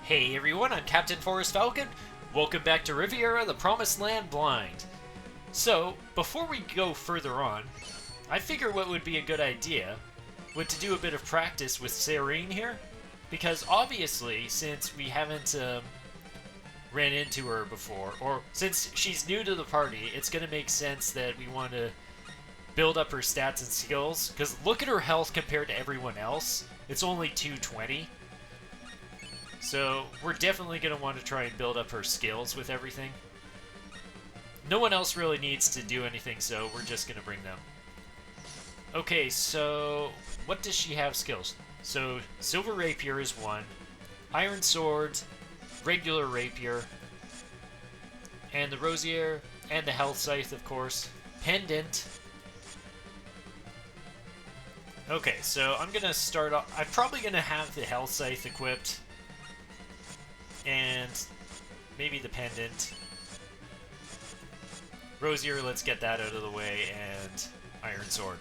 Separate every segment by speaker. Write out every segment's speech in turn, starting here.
Speaker 1: Hey everyone, I'm Captain Forrest Falcon. Welcome back to Riviera, the Promised Land Blind. So, before we go further on, I figure what would be a good idea would to do a bit of practice with Serene here. Because obviously, since we haven't ran into her before, or since she's new to the party, it's going to make sense that we want to build up her stats and skills. Because look at her health compared to everyone else. It's only 220. So we're definitely going to want to try and build up her skills with everything. No one else really needs to do anything, so we're just going to bring them. Okay, so what does she have skills? So Silver Rapier is one, Iron Sword, regular Rapier, and the Rosier, and the Health Scythe, of course. Pendant. Okay, so I'm going to start off... I'm probably going to have the Health Scythe equipped. And maybe the Pendant. Rosier, let's get that out of the way, and Iron Sword.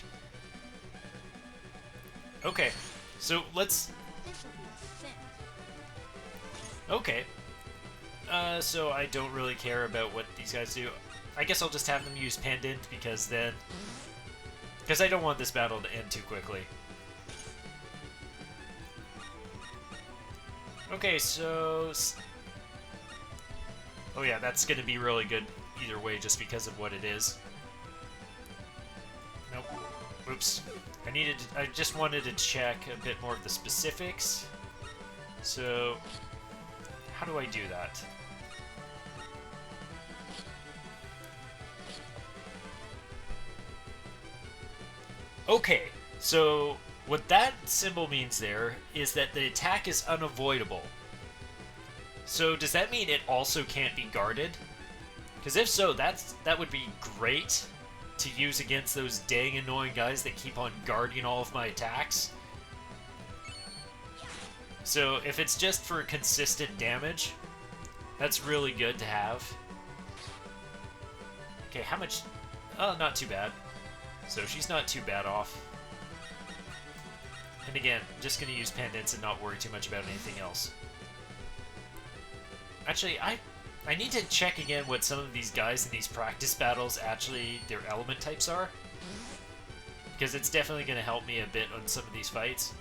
Speaker 1: Okay, so let's... Okay. So I don't really care about what these guys do. I guess I'll just have them use Pendant, because then... Because I don't want this battle to end too quickly. Okay, so... Oh yeah, that's going to be really good either way just because of what it is. Nope. Oops. I just wanted to check a bit more of the specifics. So, how do I do that? Okay, so what that symbol means there is that the attack is unavoidable. So does that mean it also can't be guarded? Because if so, that would be great to use against those dang annoying guys that keep on guarding all of my attacks. So if it's just for consistent damage, that's really good to have. Okay, how much? Oh, not too bad. So she's not too bad off. And again, just going to use pendants and not worry too much about anything else. Actually, I need to check again what some of these guys in these practice battles actually their element types are. Because it's definitely going to help me a bit on some of these fights.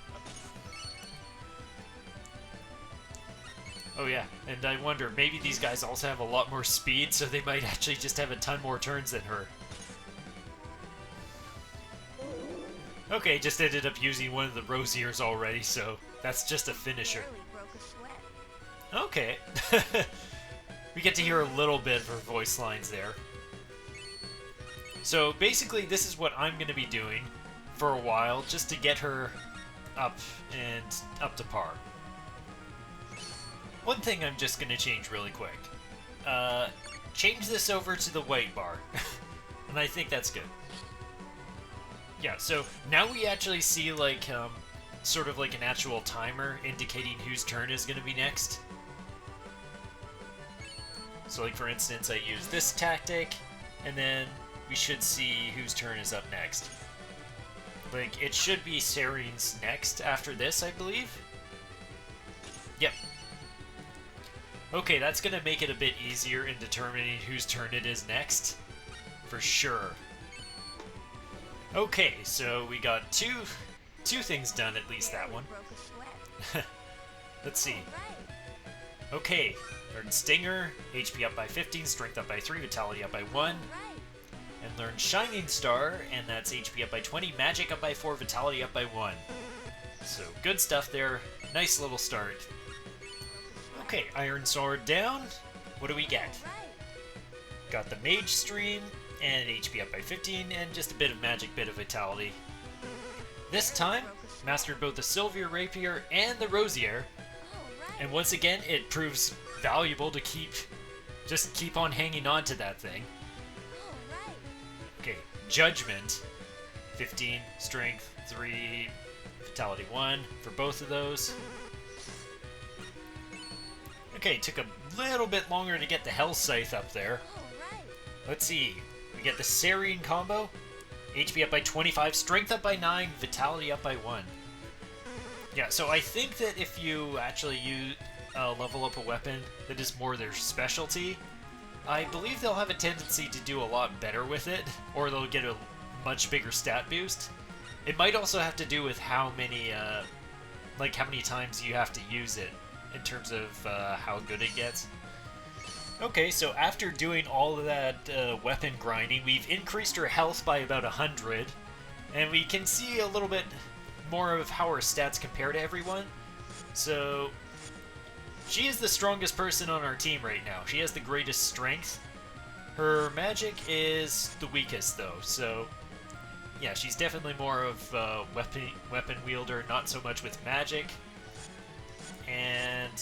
Speaker 1: Oh yeah, and I wonder, maybe these guys also have a lot more speed, so they might actually just have a ton more turns than her. Okay, just ended up using one of the Rosiers already, so that's just a finisher. Okay. We get to hear a little bit of her voice lines there. So basically this is what I'm going to be doing for a while, just to get her up to par. One thing I'm just going to change really quick. Change this over to the white bar. And I think that's good. Yeah, so now we actually see like sort of like an actual timer indicating whose turn is going to be next. So like for instance, I use this tactic, and then we should see whose turn is up next. Like, it should be Serene's next after this, I believe? Yep. Okay, that's gonna make it a bit easier in determining whose turn it is next. For sure. Okay, so we got two things done, at least that one. Let's see. Okay. Learn Stinger, HP up by 15, Strength up by 3, Vitality up by 1. And learn Shining Star, and that's HP up by 20, Magic up by 4, Vitality up by 1. So, good stuff there. Nice little start. Okay, Iron Sword down. What do we get? Got the Mage Stream, and HP up by 15, and just a bit of Magic, bit of Vitality. This time, mastered both the Silver Rapier and the Rosier. And once again, it proves valuable to just keep on hanging on to that thing. Okay, Judgment, 15, Strength 3, Vitality 1 for both of those. Okay, took a little bit longer to get the Health Scythe up there. Let's see, we get the Serene combo, HP up by 25, Strength up by 9, Vitality up by 1. Yeah, so I think that if you actually level up a weapon that is more their specialty, I believe they'll have a tendency to do a lot better with it, or they'll get a much bigger stat boost. It might also have to do with how many, how many times you have to use it in terms of how good it gets. Okay, so after doing all of that weapon grinding, we've increased her health by about 100, and we can see a little bit more of how her stats compare to everyone. So, she is the strongest person on our team right now. She has the greatest strength. Her magic is the weakest, though, so yeah, she's definitely more of a weapon wielder, not so much with magic. And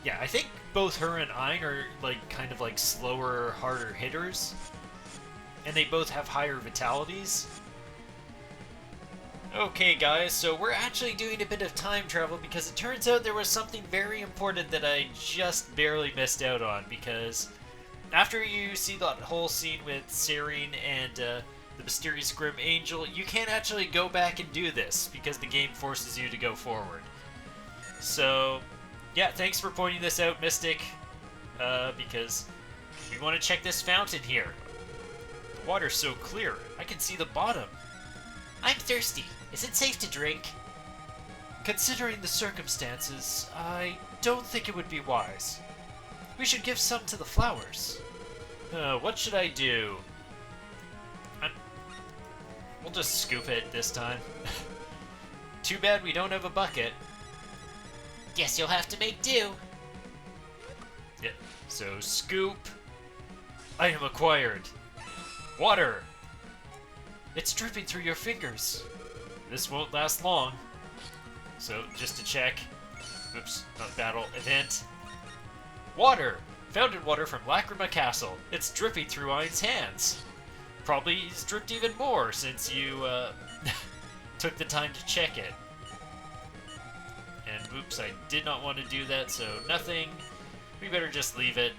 Speaker 1: yeah, I think both her and Ein are kind of slower, harder hitters, and they both have higher vitalities. Okay guys, so we're actually doing a bit of time travel because it turns out there was something very important that I just barely missed out on, because after you see that whole scene with Serene and the mysterious Grim Angel, you can't actually go back and do this because the game forces you to go forward. So yeah, thanks for pointing this out, Mystic, because we want to check this fountain here. The water's so clear, I can see the bottom.
Speaker 2: I'm thirsty. Is it safe to drink?
Speaker 1: Considering the circumstances, I don't think it would be wise. We should give some to the flowers. What should I do? We'll just scoop it this time. Too bad we don't have a bucket.
Speaker 2: Guess you'll have to make do.
Speaker 1: Yeah, so scoop. Item acquired. Water. It's dripping through your fingers. This won't last long. So, just to check. Oops, not battle. Event. Water! Fountain water from Lacrima Castle. It's dripping through Ein's hands. Probably it's dripped even more since you took the time to check it. And oops, I did not want to do that, so nothing. We better just leave it.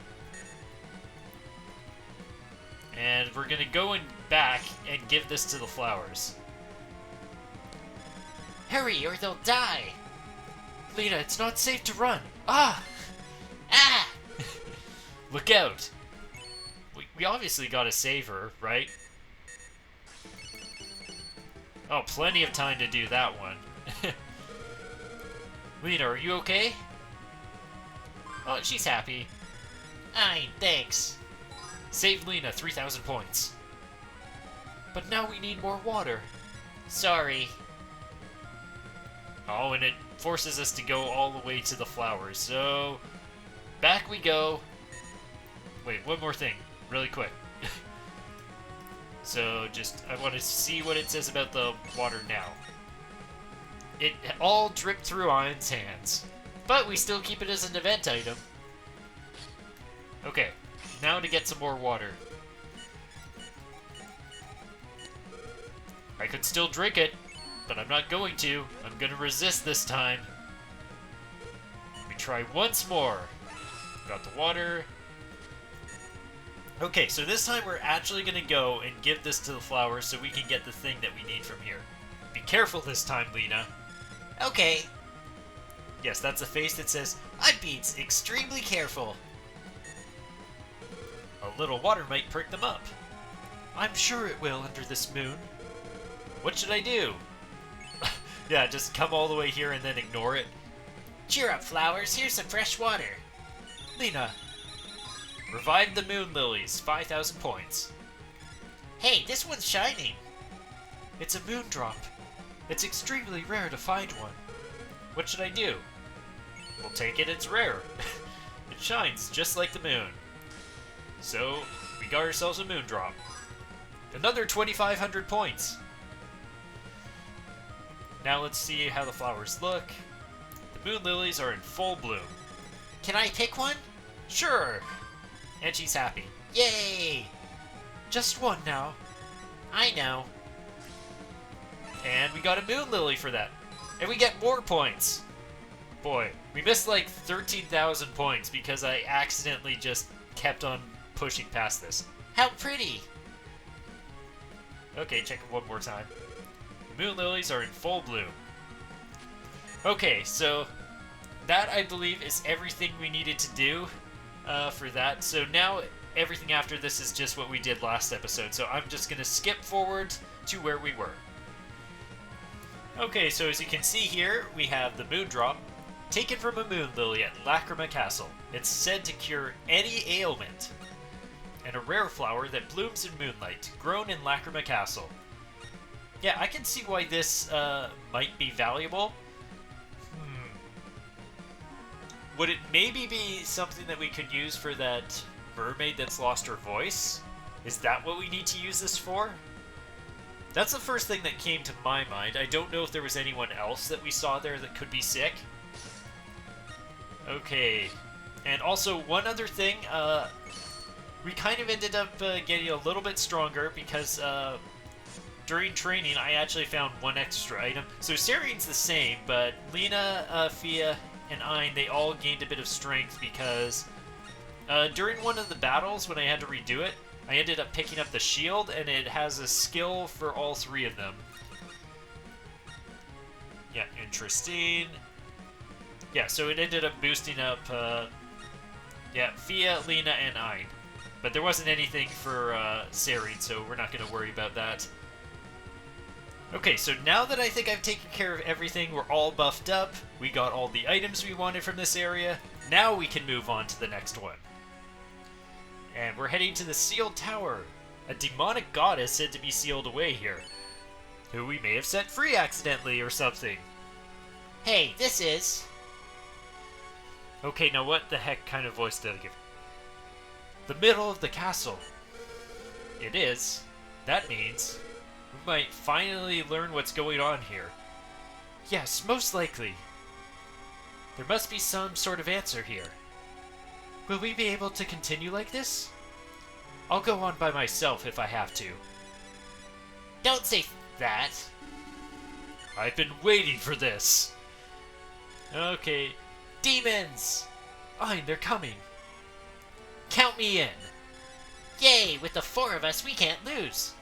Speaker 1: And we're gonna go back and give this to the flowers.
Speaker 2: Hurry, or they'll die!
Speaker 1: Lena, it's not safe to run. Ah!
Speaker 2: Ah!
Speaker 1: Look out! We obviously gotta save her, right? Oh, plenty of time to do that one. Lena, are you okay? Oh, she's happy.
Speaker 2: Ein, thanks.
Speaker 1: Save Lena 3,000 points. But now we need more water.
Speaker 2: Sorry.
Speaker 1: Oh, and it forces us to go all the way to the flowers. So, back we go. Wait, one more thing, really quick. So, I want to see what it says about the water now. It all dripped through Ein's hands, but we still keep it as an event item. Okay, now to get some more water. I could still drink it, but I'm not going to. I'm going to resist this time. Let me try once more. Got the water. Okay, so this time we're actually going to go and give this to the flowers so we can get the thing that we need from here. Be careful this time, Lena.
Speaker 2: Okay.
Speaker 1: Yes, that's a face that says,
Speaker 2: I'm being extremely careful.
Speaker 1: a little water might perk them up. I'm sure it will under this moon. What should I do? Yeah, just come all the way here and then ignore it.
Speaker 2: Cheer up, flowers. Here's some fresh water.
Speaker 1: Lena. Revive the moon lilies, 5,000 points.
Speaker 2: Hey, this one's shining.
Speaker 1: It's a moon drop. It's extremely rare to find one. What should I do? We'll take it, it's rare. It shines just like the moon. So, we got ourselves a moon drop. Another 2,500 points. Now let's see how the flowers look. The moon lilies are in full bloom.
Speaker 2: Can I pick one?
Speaker 1: Sure! And she's happy.
Speaker 2: Yay!
Speaker 1: Just one now.
Speaker 2: I know.
Speaker 1: And we got a moon lily for that. And we get more points. Boy, we missed like 13,000 points because I accidentally just kept on pushing past this.
Speaker 2: How pretty!
Speaker 1: Okay, check it one more time. The moon lilies are in full bloom. Okay, so that, I believe, is everything we needed to do for that. So now everything after this is just what we did last episode. So I'm just going to skip forward to where we were. Okay, so as you can see here, we have the moon drop, taken from a moon lily at Lacrima Castle. It's said to cure any ailment. And a rare flower that blooms in moonlight, grown in Lacrima Castle. Yeah, I can see why this might be valuable. Would it maybe be something that we could use for that mermaid that's lost her voice? Is that what we need to use this for? That's the first thing that came to my mind. I don't know if there was anyone else that we saw there that could be sick. Okay. And also, one other thing, we kind of ended up getting a little bit stronger because during training I actually found one extra item. So Sarine's the same, but Lena, Fia, and Ein, they all gained a bit of strength because during one of the battles when I had to redo it, I ended up picking up the shield, and it has a skill for all three of them. Yeah, interesting. Yeah, so it ended up boosting up, yeah, Fia, Lena, and Ein. But there wasn't anything for Sarine, so we're not going to worry about that. Okay, so now that I think I've taken care of everything, we're all buffed up, we got all the items we wanted from this area, now we can move on to the next one. And we're heading to the Sealed Tower, a demonic goddess said to be sealed away here, who we may have set free accidentally or something.
Speaker 2: Hey, this is...
Speaker 1: Okay, now what the heck kind of voice did I give? The middle of the castle. It is. That means we might finally learn what's going on here. Yes, most likely. There must be some sort of answer here. Will we be able to continue like this? I'll go on by myself if I have to.
Speaker 2: Don't say that.
Speaker 1: I've been waiting for this. Okay.
Speaker 2: Demons!
Speaker 1: Fine, they're coming.
Speaker 2: Count me in. Yay, with the 4 of us, we can't lose.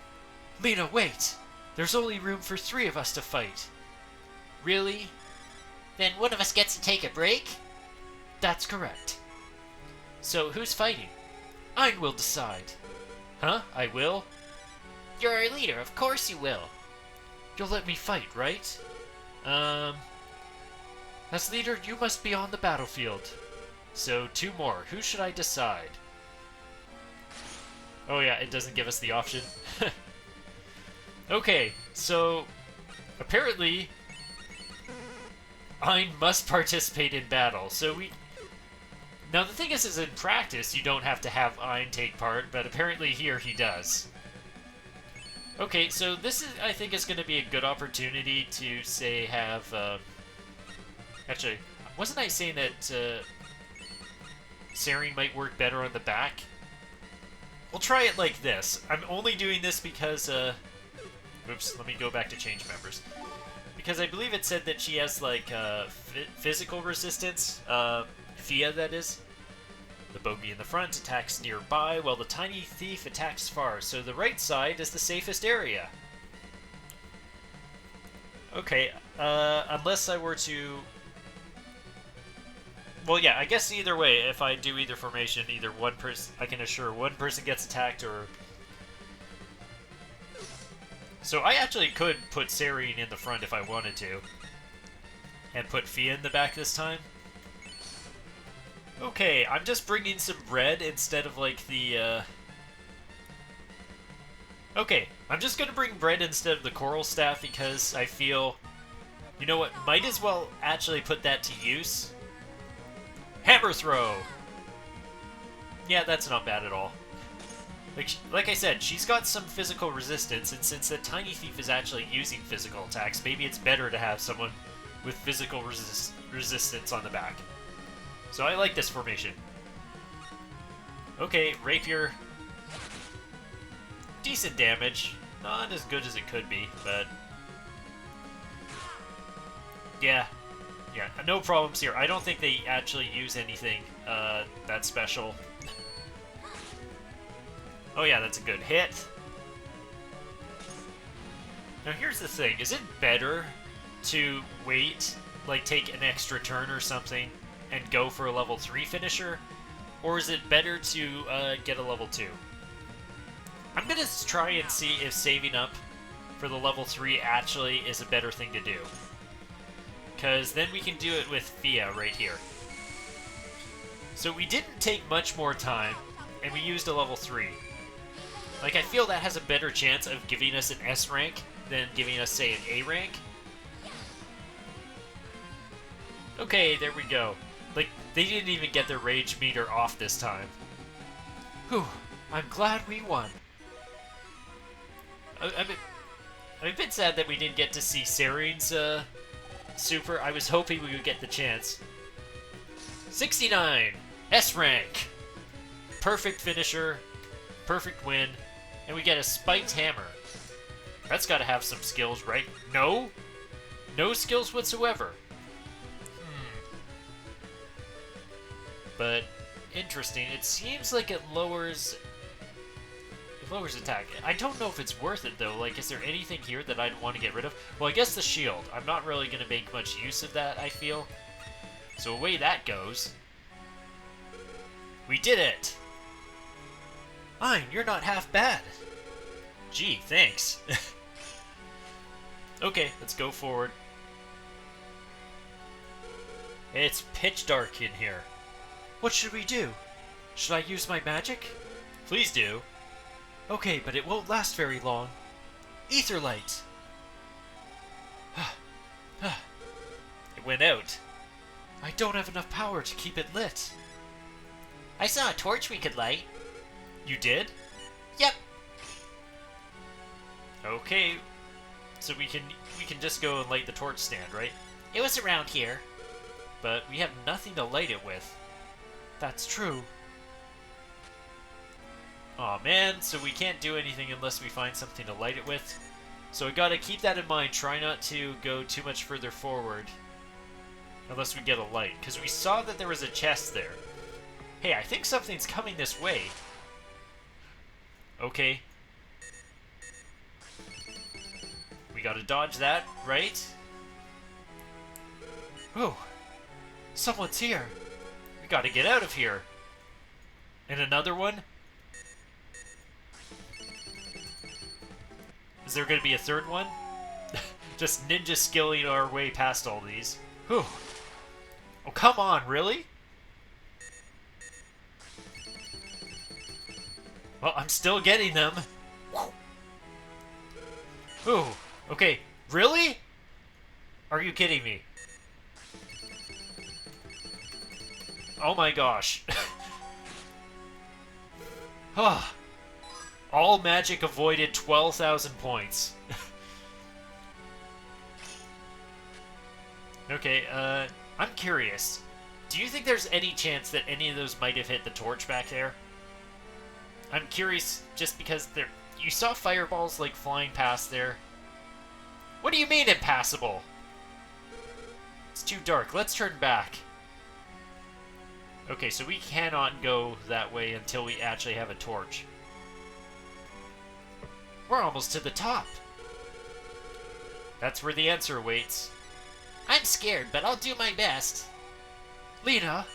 Speaker 1: Lena, wait! There's only room for 3 of us to fight.
Speaker 2: Really? Then one of us gets to take a break?
Speaker 1: That's correct. So, who's fighting? Ein will decide. Huh? I will?
Speaker 2: You're our leader, of course you will.
Speaker 1: You'll let me fight, right? As leader, you must be on the battlefield. So, 2 more. Who should I decide? Oh yeah, it doesn't give us the option. Okay, so apparently Ein must participate in battle. So we... Now the thing is in practice you don't have to have Ein take part, but apparently here he does. Okay, so this is, I think, is going to be a good opportunity to, say, have... Actually, wasn't I saying that Sarine might work better on the back? We'll try it like this. I'm only doing this because, oops, let me go back to change members. Because I believe it said that she has, like, physical resistance. Fia, that is. The bogey in the front attacks nearby, while the tiny thief attacks far, so the right side is the safest area. Okay, unless I were to... Well, yeah, I guess either way, if I do either formation, either one person, I can assure one person gets attacked, or... So I actually could put Sarine in the front if I wanted to. And put Fia in the back this time. Okay, I'm just bringing some bread instead of, like, the, Okay, I'm just gonna bring bread instead of the coral staff because I feel... You know what, might as well actually put that to use. Hammer throw! Yeah, that's not bad at all. Like I said, she's got some physical resistance, and since the tiny thief is actually using physical attacks, maybe it's better to have someone with physical resistance on the back. So I like this formation. Okay, rapier. Decent damage. Not as good as it could be, but... Yeah. Yeah, no problems here. I don't think they actually use anything that special. Oh yeah, that's a good hit. Now here's the thing. Is it better to wait like, take an extra turn or something and go for a level 3 finisher? Or is it better to get a level 2? I'm gonna try and see if saving up for the level 3 actually is a better thing to do. Because then we can do it with Fia right here. So we didn't take much more time, and we used a level 3. Like, I feel that has a better chance of giving us an S rank than giving us, say, an A rank. Okay, there we go. Like, they didn't even get their rage meter off this time. Whew, I'm glad we won. I'm a bit sad that we didn't get to see Sarine's super. I was hoping we would get the chance. 69! S rank! Perfect finisher, perfect win, and we get a spiked hammer. That's gotta have some skills, right? No? No skills whatsoever. But, interesting. It seems like it lowers attack. I don't know if it's worth it, though. Like, is there anything here that I'd want to get rid of? Well, I guess the shield. I'm not really going to make much use of that, I feel. So away that goes. We did it! Fine, you're not half bad. Gee, thanks. Okay, let's go forward. It's pitch dark in here. What should we do? Should I use my magic? Please do. Okay, but it won't last very long. Ether light! It went out. I don't have enough power to keep it lit.
Speaker 2: I saw a torch we could light.
Speaker 1: You did?
Speaker 2: Yep.
Speaker 1: Okay. So we can just go and light the torch stand, right?
Speaker 2: It was around here.
Speaker 1: But we have nothing to light it with. That's true. Aw, man, so we can't do anything unless we find something to light it with. So I gotta keep that in mind, try not to go too much further forward. Unless we get a light, because we saw that there was a chest there. Hey, I think something's coming this way. Okay. We gotta dodge that, right? Oh, someone's here. We gotta get out of here. And another one? Is there gonna be a third one? Just ninja skilling our way past all these. Whew. Oh, come on, really? Well, I'm still getting them. Ooh, okay. Really? Are you kidding me? Oh my gosh. Oh. All magic avoided 12,000 points. Okay, I'm curious. Do you think there's any chance that any of those might have hit the torch back there? I'm curious just because you saw fireballs like flying past there. What do you mean impassable? It's too dark. Let's turn back. Okay, so we cannot go that way until we actually have a torch. We're almost to the top. That's where the answer waits.
Speaker 2: I'm scared, but I'll do my best.
Speaker 1: Lena?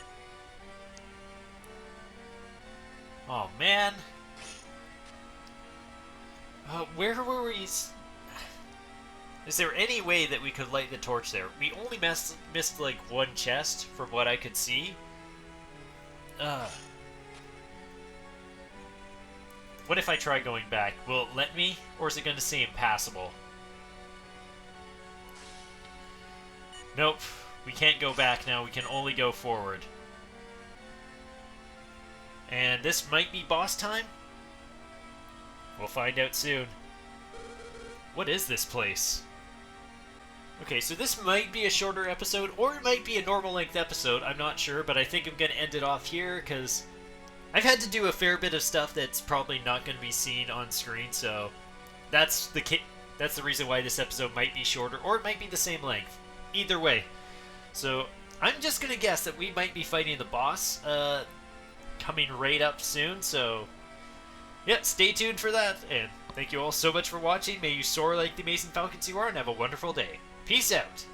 Speaker 1: Oh, man. Where were we? Is there any way that we could light the torch there? We only missed like one chest from what I could see. What if I try going back? Will it let me? Or is it going to say impassable? Nope. We can't go back now. We can only go forward. And this might be boss time? We'll find out soon. What is this place? Okay, so this might be a shorter episode, or it might be a normal length episode. I'm not sure, but I think I'm going to end it off here, because I've had to do a fair bit of stuff that's probably not going to be seen on screen, so that's the reason why this episode might be shorter, or it might be the same length. Either way. So, I'm just going to guess that we might be fighting the boss coming right up soon, so yeah, stay tuned for that, and thank you all so much for watching. May you soar like the amazing falcons you are, and have a wonderful day. Peace out!